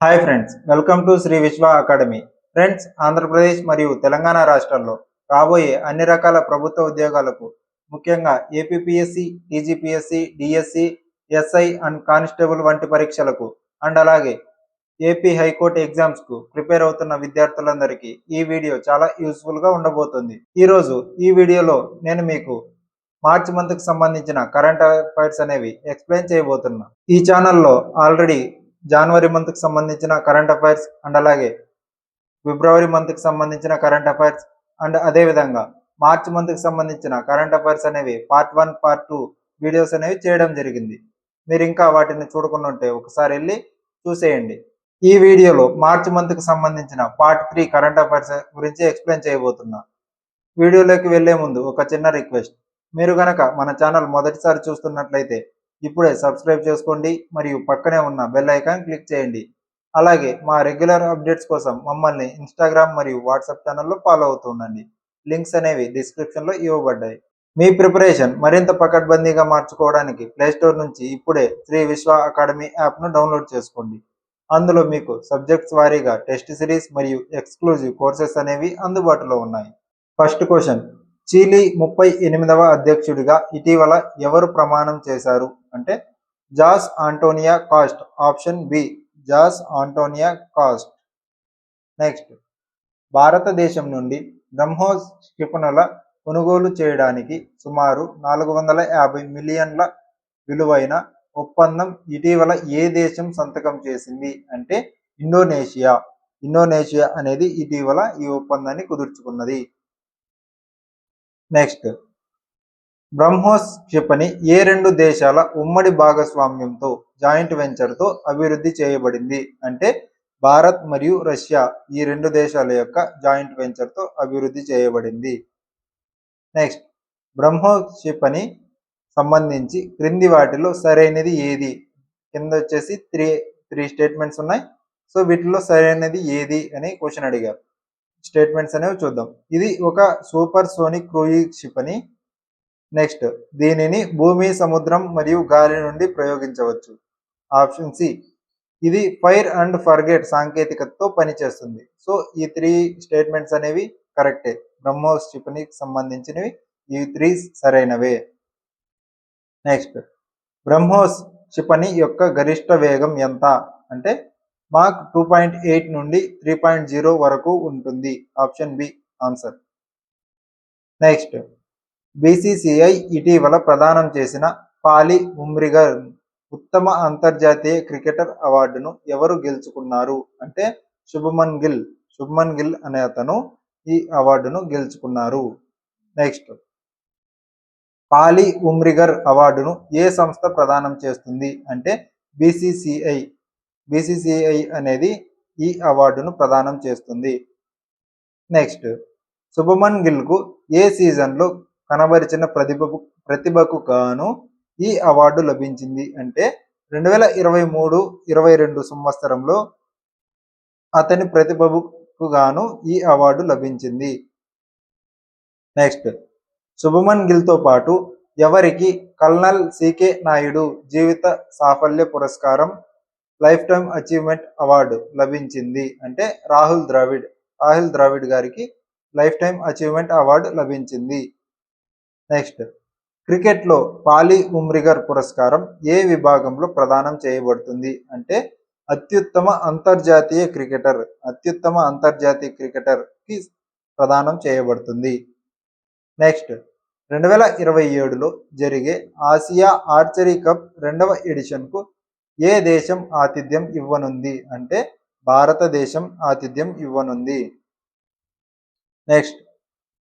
Hi friends, welcome to Sri Vishwa Academy. Friends, Andhra Pradesh మరియు తెలంగాణ రాష్ట్రాల్లో రాబోయే అన్ని రకాల ప్రభుత్వ ఉద్యోగాలకు ముఖ్యంగా APPSC, TGPSC, DSC, SI and constable వంటి పరీక్షలకు అండ్ అలాగే ఏపీ హైకోర్టు ఎగ్జామ్స్కు ప్రిపేర్ అవుతున్న విద్యార్థులందరికీ ఈ వీడియో చాలా యూస్ఫుల్గా ఉండబోతుంది. ఈరోజు ఈ వీడియోలో నేను మీకు మార్చి మంత్కి సంబంధించిన కరెంట్ అఫైర్స్ అనేవి ఎక్స్ప్లెయిన్ చేయబోతున్నా. ఈ ఛానల్లో ఆల్రెడీ జనవరి మంత్కి సంబంధించిన కరెంట్ అఫైర్స్ అండ్ అలాగే ఫిబ్రవరి మంత్కి సంబంధించిన కరెంట్ అఫైర్స్ అండ్ అదేవిధంగా మార్చ్ మంత్కి సంబంధించిన కరెంట్ అఫైర్స్ అనేవి పార్ట్ 1, పార్ట్ 2 వీడియోస్ అనేవి చేయడం జరిగింది. మీరు ఇంకా వాటిని చూడకుండా ఉంటే ఒకసారి వెళ్ళి చూసేయండి. ఈ వీడియోలో మార్చ్ మంత్కి సంబంధించిన పార్ట్ 3 కరెంట్ అఫైర్స్ గురించి ఎక్స్ప్లెయిన్ చేయబోతున్నా. వీడియోలోకి వెళ్లే ముందు ఒక చిన్న రిక్వెస్ట్, మీరు గనక మన ఛానల్ మొదటిసారి చూస్తున్నట్లయితే ఇప్పుడే సబ్స్క్రైబ్ చేసుకోండి మరియు పక్కనే ఉన్న బెల్ ఐకాన్ క్లిక్ చేయండి. అలాగే మా రెగ్యులర్ అప్డేట్స్ కోసం మమ్మల్ని ఇన్స్టాగ్రామ్ మరియు వాట్సాప్ ఛానల్లో ఫాలో అవుతూ ఉండండి. లింక్స్ అనేవి డిస్క్రిప్షన్లో ఇవ్వబడ్డాయి. మీ ప్రిపరేషన్ మరింత పకడ్బందీగా మార్చుకోవడానికి ప్లేస్టోర్ నుంచి ఇప్పుడే శ్రీ విశ్వ అకాడమీ యాప్ను డౌన్లోడ్ చేసుకోండి. అందులో మీకు సబ్జెక్ట్స్ వారీగా టెస్ట్ సిరీస్ మరియు ఎక్స్క్లూజివ్ కోర్సెస్ అనేవి అందుబాటులో ఉన్నాయి. ఫస్ట్ క్వశ్చన్, చిలీ 38వ అధ్యక్షుడిగా ఇటీవల ఎవరు ప్రమాణం చేశారు అంటే Jose Antonio Kast. Option B Jose Antonio Kast. Next, భారతదేశం నుండి బ్రహ్మోస్ క్షిపణుల కొనుగోలు చేయడానికి సుమారు 450 మిలియన్ల విలువైన ఒప్పందం ఇటీవల ఏ దేశం సంతకం చేసింది అంటే ఇండోనేషియా. ఇండోనేషియా అనేది ఇటీవల ఈ ఒప్పందాన్ని కుదుర్చుకున్నది. నెక్స్ట్, బ్రహ్మోస్ క్షిపణి ఏ రెండు దేశాల ఉమ్మడి భాగస్వామ్యంతో జాయింట్ వెంచర్తో అభివృద్ధి చేయబడింది అంటే భారత్ మరియు రష్యా ఈ రెండు దేశాల యొక్క జాయింట్ వెంచర్తో అభివృద్ధి చేయబడింది. నెక్స్ట్, బ్రహ్మోస్ క్షిపణి సంబంధించి క్రింది వాటిలో సరైనది ఏది? కింద వచ్చేసి త్రీ స్టేట్మెంట్స్ ఉన్నాయి. సో వీటిలో సరైనది ఏది అని క్వశ్చన్ అడిగారు. స్టేట్మెంట్స్ అనేవి చూద్దాం. ఇది ఒక సూపర్ సోనిక్ క్రూయిజ్ క్షిపణి. నెక్స్ట్, దీనిని భూమి, సముద్రం మరియు గాలి నుండి ప్రయోగించవచ్చు. ఆప్షన్ సి, ఇది ఫైర్ అండ్ ఫర్గెట్ సాంకేతికతతో పనిచేస్తుంది. సో ఈ 3 స్టేట్మెంట్స్ అనేవి కరెక్టే. బ్రహ్మోస్ క్షిపణికి సంబంధించినవి ఈ 3 సరైనవే. నెక్స్ట్, బ్రహ్మోస్ క్షిపణి యొక్క గరిష్ట వేగం ఎంత అంటే మాక్ 2.8 నుండి 3.0 వరకు ఉంటుంది. Option B answer. Next, BCCI ఇటీవల ప్రదానం చేసిన పాలి ఉమ్రిగర్ ఉత్తమ అంతర్జాతీయ క్రికెటర్ అవార్డును ఎవరు గెలుచుకున్నారు అంటే శుభమన్ గిల్. శుభమన్ గిల్ అనే అతను ఈ అవార్డును గెలుచుకున్నారు. నెక్స్ట్, పాలి ఉమ్రిగర్ అవార్డును ఏ సంస్థ ప్రదానం చేస్తుంది అంటే బీసీసీఐ. బీసీసీఐ అనేది ఈ అవార్డును ప్రదానం చేస్తుంది. నెక్స్ట్, శుభమన్ గిల్కు ఏ సీజన్లో కనబరిచిన ప్రతిభకు గాను ఈ అవార్డు లభించింది అంటే 2023-22 సంవత్సరంలో అతని ప్రతిభకు గాను ఈ అవార్డు లభించింది. నెక్స్ట్, శుభమన్ గిల్తో పాటు ఎవరికి కల్నల్ సికే నాయుడు జీవిత సాఫల్య పురస్కారం లైఫ్ టైమ్ అచీవ్మెంట్ అవార్డు లభించింది అంటే రాహుల్ ద్రావిడ్. రాహుల్ ద్రావిడ్ గారికి లైఫ్ టైమ్ అచీవ్మెంట్ అవార్డు లభించింది. నెక్స్ట్, క్రికెట్లో పాలి ఉమ్రిగర్ పురస్కారం ఏ విభాగంలో ప్రదానం చేయబడుతుంది అంటే అత్యుత్తమ అంతర్జాతీయ క్రికెటర్. అత్యుత్తమ అంతర్జాతీయ క్రికెటర్కి ప్రదానం చేయబడుతుంది. నెక్స్ట్, 2027లో జరిగే ఆసియా ఆర్చరీ కప్ 2వ ఎడిషన్కు ఏ దేశం ఆతిథ్యం ఇవ్వనుంది అంటే భారతదేశం ఆతిథ్యం ఇవ్వనుంది. నెక్స్ట్,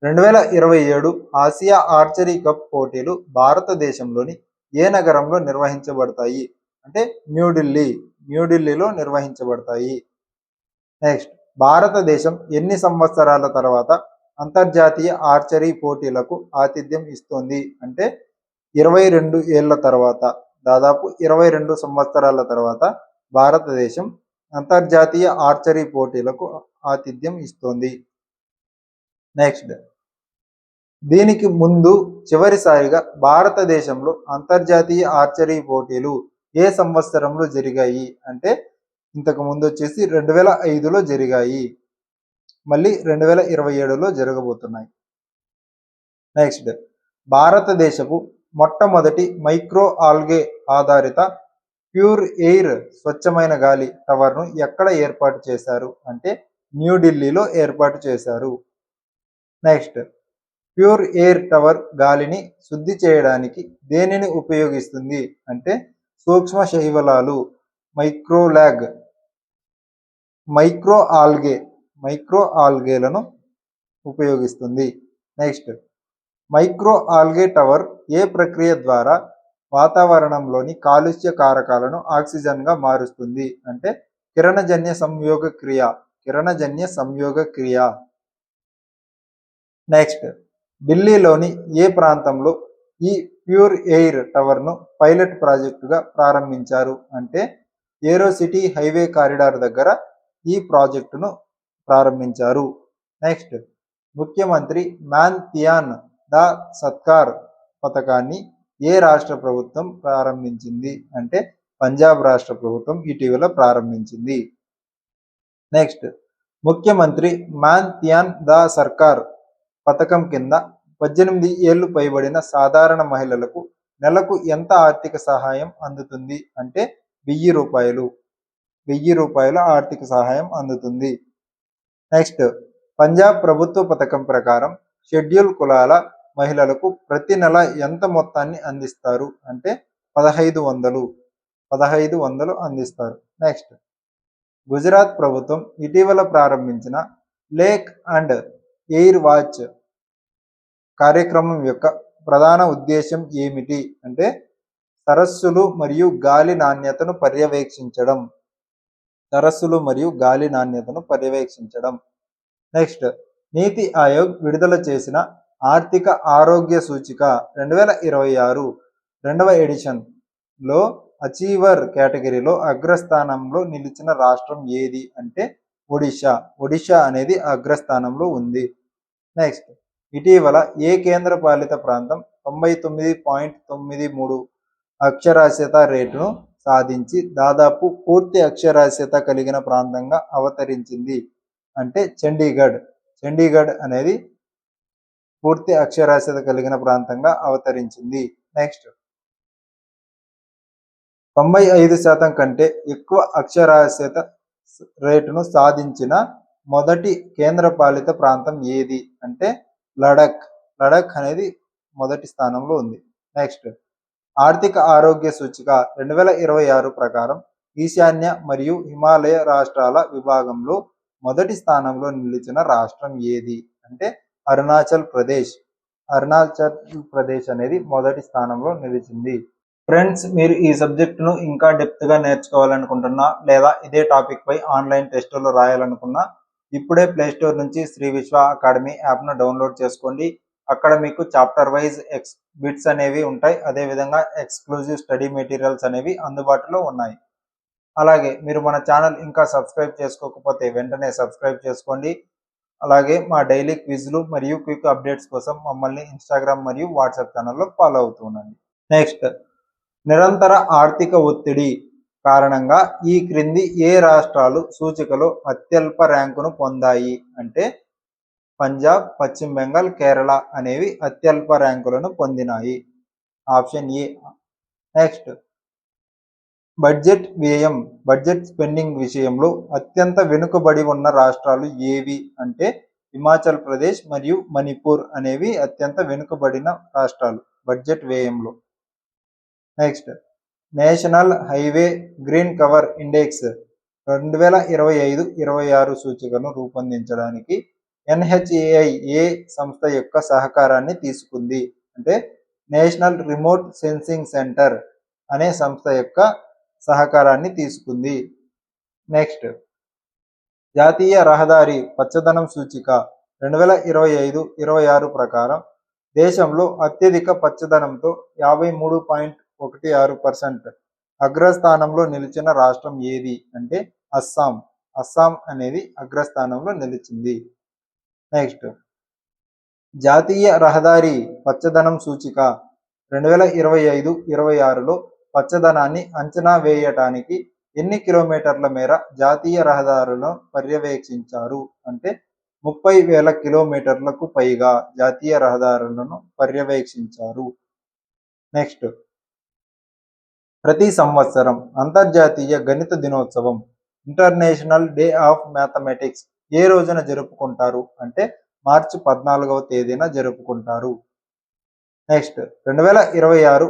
2027 ఆసియా ఆర్చరీ కప్ పోటీలు భారతదేశంలోని ఏ నగరంలో నిర్వహించబడతాయి అంటే న్యూఢిల్లీలో నిర్వహించబడతాయి. నెక్స్ట్, భారతదేశం ఎన్ని సంవత్సరాల తర్వాత అంతర్జాతీయ ఆర్చరీ పోటీలకు ఆతిథ్యం ఇస్తోంది అంటే 22 ఏళ్ల తర్వాత. దాదాపు 22 సంవత్సరాల తర్వాత భారతదేశం అంతర్జాతీయ ఆర్చరీ పోటీలకు ఆతిథ్యం ఇస్తోంది. నెక్స్ట్, దీనికి ముందు చివరిసారిగా భారతదేశంలో అంతర్జాతీయ ఆర్చరీ పోటీలు ఏ సంవత్సరంలో జరిగాయి అంటే ఇంతకు ముందు వచ్చేసి 2005లో జరిగాయి, మళ్ళీ 2027లో జరగబోతున్నాయి. నెక్స్ట్, భారతదేశపు మొట్టమొదటి మైక్రో ఆల్గే ఆధారిత ప్యూర్ ఎయిర్ స్వచ్ఛమైన గాలి టవర్ను ఎక్కడ ఏర్పాటు చేశారు అంటే న్యూఢిల్లీలో ఏర్పాటు చేశారు. నెక్స్ట్, ప్యూర్ ఎయిర్ టవర్ గాలిని శుద్ధి చేయడానికి దేనిని ఉపయోగిస్తుంది అంటే సూక్ష్మ శైవలాలు మైక్రో ఆల్గేలను ఉపయోగిస్తుంది. నెక్స్ట్, మైక్రో ఆల్గే టవర్ ఏ ప్రక్రియ ద్వారా వాతావరణంలోని కాలుష్య కారకాలను ఆక్సిజన్గా మారుస్తుంది అంటే కిరణజన్య సంయోగ క్రియ. నెక్స్ట్, ఢిల్లీలోని ఏ ప్రాంతంలో ఈ ప్యూర్ ఎయిర్ టవర్ను పైలట్ ప్రాజెక్టుగా ప్రారంభించారు అంటే ఏరో సిటీ హైవే కారిడార్ దగ్గర ఈ ప్రాజెక్టును ప్రారంభించారు. నెక్స్ట్, ముఖ్యమంత్రి మ్యాన్ థియాన్ దా సత్కార్ పథకాన్ని ఏ రాష్ట్ర ప్రభుత్వం ప్రారంభించింది అంటే పంజాబ్ రాష్ట్ర ప్రభుత్వం ఇటీవల ప్రారంభించింది. నెక్స్ట్, ముఖ్యమంత్రి మ్యాన్ థియాన్ దా సర్కార్ పథకం కింద 18 ఏళ్లు పైబడిన సాధారణ మహిళలకు నెలకు ఎంత ఆర్థిక సహాయం అందుతుంది అంటే 1000 రూపాయల ఆర్థిక సహాయం అందుతుంది. నెక్స్ట్, పంజాబ్ ప్రభుత్వ పథకం ప్రకారం షెడ్యూల్ కులాల మహిళలకు ప్రతి నెల ఎంత మొత్తాన్ని అందిస్తారు అంటే 1500 అందిస్తారు. నెక్స్ట్, గుజరాత్ ప్రభుత్వం ఇటీవల ప్రారంభించిన లేక్ అండ్ ఎయిర్ వాచ్ కార్యక్రమం యొక్క ప్రధాన ఉద్దేశం ఏమిటి అంటే సరస్సులు మరియు గాలి నాణ్యతను పర్యవేక్షించడం. నెక్స్ట్, నీతి ఆయోగ్ విడుదల చేసిన ఆర్థిక ఆరోగ్య సూచిక 2026 రెండవ ఎడిషన్లో అచీవర్ కేటగిరీలో అగ్రస్థానంలో నిలిచిన రాష్ట్రం ఏది అంటే ఒడిషా అనేది అగ్రస్థానంలో ఉంది. నెక్స్ట్, ఇటీవల ఏ కేంద్ర పాలిత ప్రాంతం 99.93 అక్షరాస్యత రేటును సాధించి దాదాపు పూర్తి అక్షరాస్యత కలిగిన ప్రాంతంగా అవతరించింది అంటే చండీగఢ్ అనేది పూర్తి అక్షరాస్యత కలిగిన ప్రాంతంగా అవతరించింది. నెక్స్ట్, 95% కంటే ఎక్కువ అక్షరాస్యత రేటును సాధించిన మొదటి కేంద్ర పాలిత ప్రాంతం ఏది అంటే లడఖ్ అనేది మొదటి స్థానంలో ఉంది. నెక్స్ట్, ఆర్థిక ఆరోగ్య సూచిక 2026 ప్రకారం ఈశాన్య మరియు హిమాలయ రాష్ట్రాల విభాగంలో మొదటి స్థానంలో నిలిచిన రాష్ట్రం ఏది అంటే అరుణాచల్ ప్రదేశ్ అనేది మొదటి స్థానంలో నిలిచింది. ఫ్రెండ్స్, మీరు ఈ సబ్జెక్టును ఇంకా డెప్త్గా నేర్చుకోవాలనుకుంటున్నా లేదా ఇదే టాపిక్ పై ఆన్లైన్ టెస్టులు రాయాలనుకున్నా ఇప్పుడే ప్లేస్టోర్ నుంచి శ్రీ విశ్వ అకాడమీ యాప్ను డౌన్లోడ్ చేసుకోండి. అక్కడ మీకు చాప్టర్ వైజ్ బిట్స్ అనేవి ఉంటాయి, అదేవిధంగా ఎక్స్క్లూజివ్ స్టడీ మెటీరియల్స్ అనేవి అందుబాటులో ఉన్నాయి. అలాగే మీరు మన ఛానల్ ఇంకా సబ్స్క్రైబ్ చేసుకోకపోతే వెంటనే సబ్స్క్రైబ్ చేసుకోండి. అలాగే మా డైలీ క్విజ్లు మరియు క్విక్ అప్డేట్స్ కోసం మమ్మల్ని ఇన్స్టాగ్రామ్ మరియు వాట్సాప్ ఛానల్లో ఫాలో అవుతూ ఉండండి. నెక్స్ట్, నిరంతర ఆర్థిక ఒత్తిడి కారణంగా ఈ క్రింది ఏ రాష్ట్రాలు సూచికలో అత్యల్ప ర్యాంకును పొందాయి అంటే పంజాబ్, పశ్చిమ బెంగాల్, కేరళ అనేవి అత్యల్ప ర్యాంకులను పొందినాయి. Option A. Next, budget spending విషయంలో అత్యంత వెనుకబడి ఉన్న రాష్ట్రాలు ఏవి అంటే హిమాచల్ ప్రదేశ్ మరియు మణిపూర్ అనేవి అత్యంత వెనుకబడిన రాష్ట్రాలు బడ్జెట్ వ్యయంలో. Next, national highway green cover index 2025-26 సూచికను రూపొందించడానికి NHAI ఏ సంస్థ యొక్క సహకారాన్ని తీసుకుంది అంటే నేషనల్ రిమోట్ సెన్సింగ్ సెంటర్ అనే సంస్థ యొక్క సహకారాన్ని తీసుకుంది. నెక్స్ట్, జాతీయ రహదారి పచ్చదనం సూచిక 2025-26 ప్రకారం దేశంలో అత్యధిక పచ్చదనంతో 53.16% అగ్రస్థానంలో నిలిచిన రాష్ట్రం ఏది అంటే అస్సాం అనేది అగ్రస్థానంలో నిలిచింది. నెక్స్ట్, జాతీయ రహదారి పచ్చదనం సూచిక 2025-26లో పచ్చదనాన్ని అంచనా వేయటానికి ఎన్ని కిలోమీటర్ల మేర జాతీయ రహదారులను పర్యవేక్షించారు అంటే 30,000 కిలోమీటర్లకు పైగా జాతీయ రహదారులను పర్యవేక్షించారు. నెక్స్ట్, ప్రతి సంవత్సరం అంతర్జాతీయ గణిత దినోత్సవం ఇంటర్నేషనల్ డే ఆఫ్ మ్యాథమెటిక్స్ ఏ రోజున జరుపుకుంటారు అంటే మార్చి 14వ తేదీన జరుపుకుంటారు. నెక్స్ట్, 2026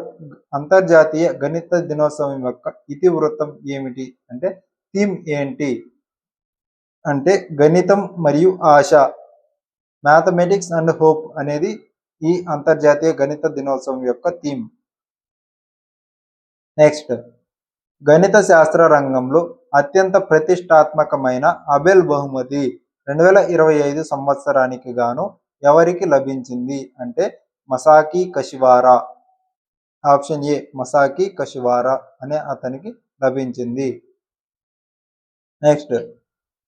అంతర్జాతీయ గణిత దినోత్సవం యొక్క ఇతివృత్తం ఏమిటి అంటే థీమ్ ఏంటి అంటే గణితం మరియు ఆశ, మ్యాథమెటిక్స్ అండ్ హోప్ అనేది ఈ అంతర్జాతీయ గణిత దినోత్సవం యొక్క థీమ్. నెక్స్ట్, గణిత శాస్త్ర రంగంలో అత్యంత ప్రతిష్టాత్మకమైన అబెల్ బహుమతి 2025 సంవత్సరానికి గాను ఎవరికి లభించింది అంటే మసాకి కషివారా. ఆప్షన్ ఏ మసాకి కషివారా అనే అతనికి లభించింది. నెక్స్ట్,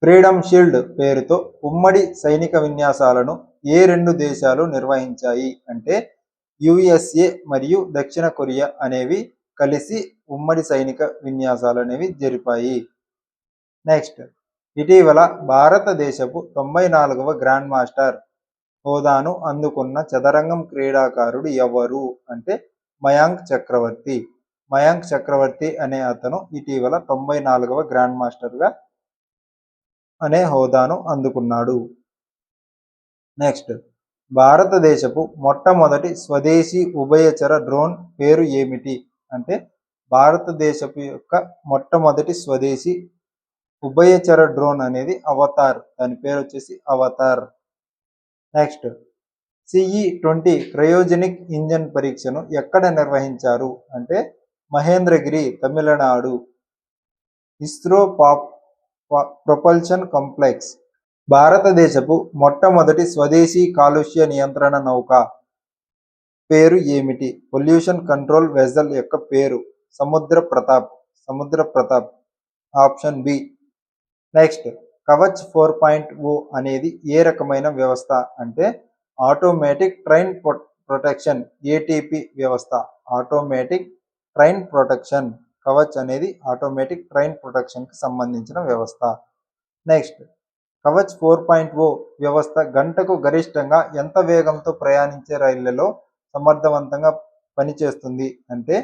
ఫ్రీడమ్ షీల్డ్ పేరుతో ఉమ్మడి సైనిక విన్యాసాలను ఏ రెండు దేశాలు నిర్వహించాయి అంటే యుఎస్ఏ మరియు దక్షిణ కొరియా అనేవి కలిసి ఉమ్మడి సైనిక విన్యాసాలు అనేవి జరిపాయి. నెక్స్ట్, ఇటీవల భారతదేశపు 94వ గ్రాండ్ మాస్టర్ హోదాను అందుకున్న చదరంగం క్రీడాకారుడు ఎవరు అంటే మయాంక్ చక్రవర్తి. మయాంక్ చక్రవర్తి అనే అతను ఇటీవల 94వ గ్రాండ్ మాస్టర్గా అనే హోదాను అందుకున్నాడు. నెక్స్ట్, భారతదేశపు మొట్టమొదటి స్వదేశీ ఉభయచర డ్రోన్ పేరు ఏమిటి అంటే భారతదేశపు యొక్క మొట్టమొదటి స్వదేశీ ఉభయచర డ్రోన్ అనేది అవతార్. దాని పేరు వచ్చేసి Avatar. Next, CE-20 cryogenic engine పరీక్షను ఎక్కడ నిర్వహించారు అంటే Mahendragiri, Tamil Nadu. ISRO propulsion complex. భారతదేశపు మొట్టమొదటి స్వదేశీ కాలుష్య నియంత్రణ నౌక పేరు ఏమిటి? పొల్యూషన్ కంట్రోల్ వెజల్ యొక్క పేరు Samudra Pratap. Option B. Next, Kavach 4.0 అనేది ఏ రకమైన వ్యవస్థ అంటే ఆటోమేటిక్ ట్రైన్ ప్రొటెక్షన్ ఏటీపీ వ్యవస్థ. Automatic train protection. కవచ్ అనేది ఆటోమేటిక్ ట్రైన్ ప్రొటెక్షన్కి సంబంధించిన వ్యవస్థ. నెక్స్ట్, కవచ్ 4.0 వ్యవస్థ గంటకు గరిష్టంగా ఎంత వేగంతో ప్రయాణించే రైళ్లలో సమర్థవంతంగా పనిచేస్తుంది అంటే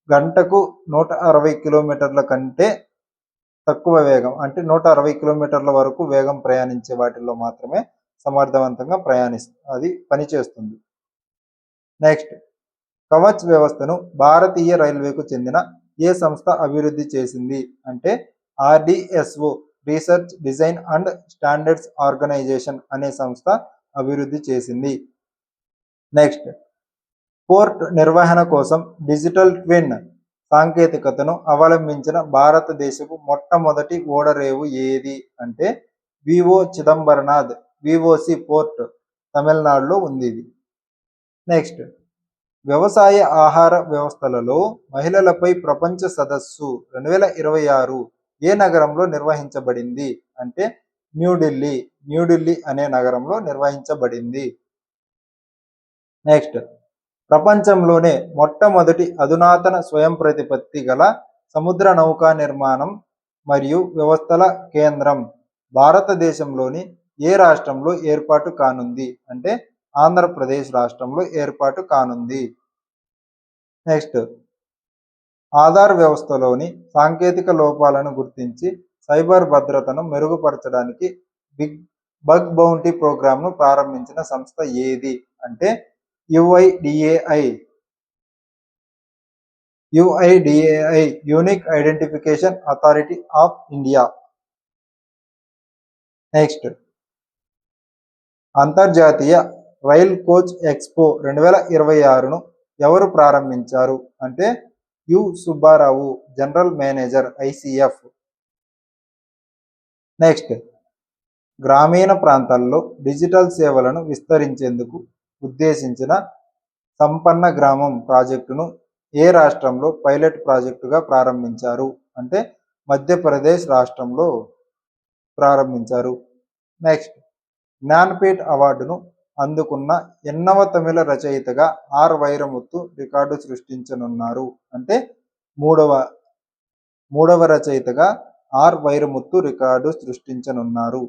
గంటకు 160 కిలోమీటర్ల కంటే తక్కువ వేగం అంటే 160 కిలోమీటర్ల వరకు వేగం ప్రయాణించే వాటిల్లో మాత్రమే సమర్థవంతంగా అది పనిచేస్తుంది. నెక్స్ట్, కవచ్ వ్యవస్థను భారతీయ రైల్వేకు చెందిన ఏ సంస్థ అభివృద్ధి చేసింది అంటే RDSO research design and standards organisation అనే సంస్థ అభివృద్ధి చేసింది. నెక్స్ట్, పోర్ట్ నిర్వహణ కోసం డిజిటల్ ట్విన్ సాంకేతికతను అవలంబించిన భారతదేశపు మొట్టమొదటి ఓడరేవు ఏది అంటే వివో చిదంబరనాథ్ VOC పోర్ట్ తమిళనాడులో ఉంది ఇది. నెక్స్ట్, వ్యవసాయ ఆహార వ్యవస్థలలో మహిళలపై ప్రపంచ సదస్సు 2026 ఏ నగరంలో నిర్వహించబడింది అంటే న్యూఢిల్లీ అనే నగరంలో నిర్వహించబడింది. నెక్స్ట్, ప్రపంచంలోనే మొట్టమొదటి అధునాతన స్వయం ప్రతిపత్తి గల సముద్ర నౌకా నిర్మాణం మరియు వ్యవస్థల కేంద్రం భారతదేశంలోని ఏ రాష్ట్రంలో ఏర్పాటు కానుంది అంటే ఆంధ్రప్రదేశ్ రాష్ట్రంలో ఏర్పాటు కానుంది. నెక్స్ట్, ఆధార్ వ్యవస్థలోని సాంకేతిక లోపాలను గుర్తించి సైబర్ భద్రతను మెరుగుపరచడానికి బగ్ బౌంటీ ప్రోగ్రామ్ను ప్రారంభించిన సంస్థ ఏది అంటే UIDAI unique identification authority of India. Next, అంతర్జాతీయ రైల్ కోచ్ ఎక్స్పో 2026ను ఎవరు ప్రారంభించారు అంటే you Subbarao, general manager ICF. Next, గ్రామీణ ప్రాంతాల్లో డిజిటల్ సేవలను విస్తరించేందుకు ఉద్దేశించిన సంపన్న గ్రామం ప్రాజెక్టును ఏ రాష్ట్రంలో పైలట్ ప్రాజెక్టుగా ప్రారంభించారు అంటే మధ్యప్రదేశ్ రాష్ట్రంలో ప్రారంభించారు. నెక్స్ట్, జ్ఞానపీఠ్ అవార్డును అందుకున్న 8వ తమిళ రచయితగా R వైరముత్తు రికార్డు సృష్టించనున్నారు అంటే 3వ మూడవ రచయితగా ఆర్ వైరముత్తు రికార్డు సృష్టించనున్నారు.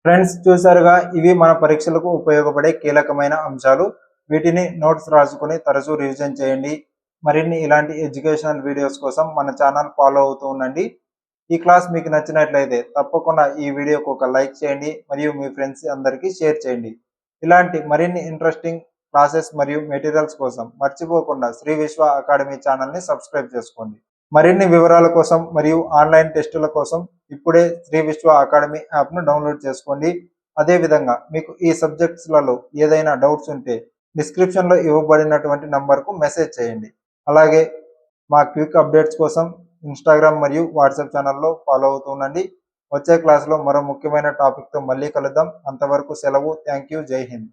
ఫ్రెండ్స్, చూసారుగా, ఇవి మన పరీక్షలకు ఉపయోగపడే కీలకమైన అంశాలు. వీటిని నోట్స్ రాసుకొని తరచూ రివిజన్ చేయండి. మరిన్ని ఇలాంటి ఎడ్యుకేషనల్ వీడియోస్ కోసం మన ఛానల్ ఫాలో అవుతూ ఉండండి. ఈ క్లాస్ మీకు నచ్చినట్లయితే తప్పకుండా ఈ వీడియోకు ఒక లైక్ చేయండి మరియు మీ ఫ్రెండ్స్ అందరికీ షేర్ చేయండి. ఇలాంటి మరిన్ని ఇంట్రెస్టింగ్ క్లాసెస్ మరియు మెటీరియల్స్ కోసం మర్చిపోకుండా శ్రీ విశ్వ అకాడమీ ఛానల్ని సబ్స్క్రైబ్ చేసుకోండి. మరిన్ని వివరాల కోసం మరియు ఆన్లైన్ టెస్టుల కోసం ఇప్పుడే శ్రీ విశ్వ అకాడమీ యాప్ను డౌన్లోడ్ చేసుకోండి. అదేవిధంగా మీకు ఈ సబ్జెక్ట్స్లలో ఏదైనా డౌట్స్ ఉంటే డిస్క్రిప్షన్లో ఇవ్వబడినటువంటి నంబర్కు మెసేజ్ చేయండి. అలాగే మా క్విక్ అప్డేట్స్ కోసం ఇన్స్టాగ్రామ్ మరియు వాట్సాప్ ఛానల్లో ఫాలో అవుతూ ఉండండి. వచ్చే క్లాస్లో మరో ముఖ్యమైన టాపిక్తో మళ్ళీ కలుద్దాం. అంతవరకు సెలవు. Thank you. జై హింద్.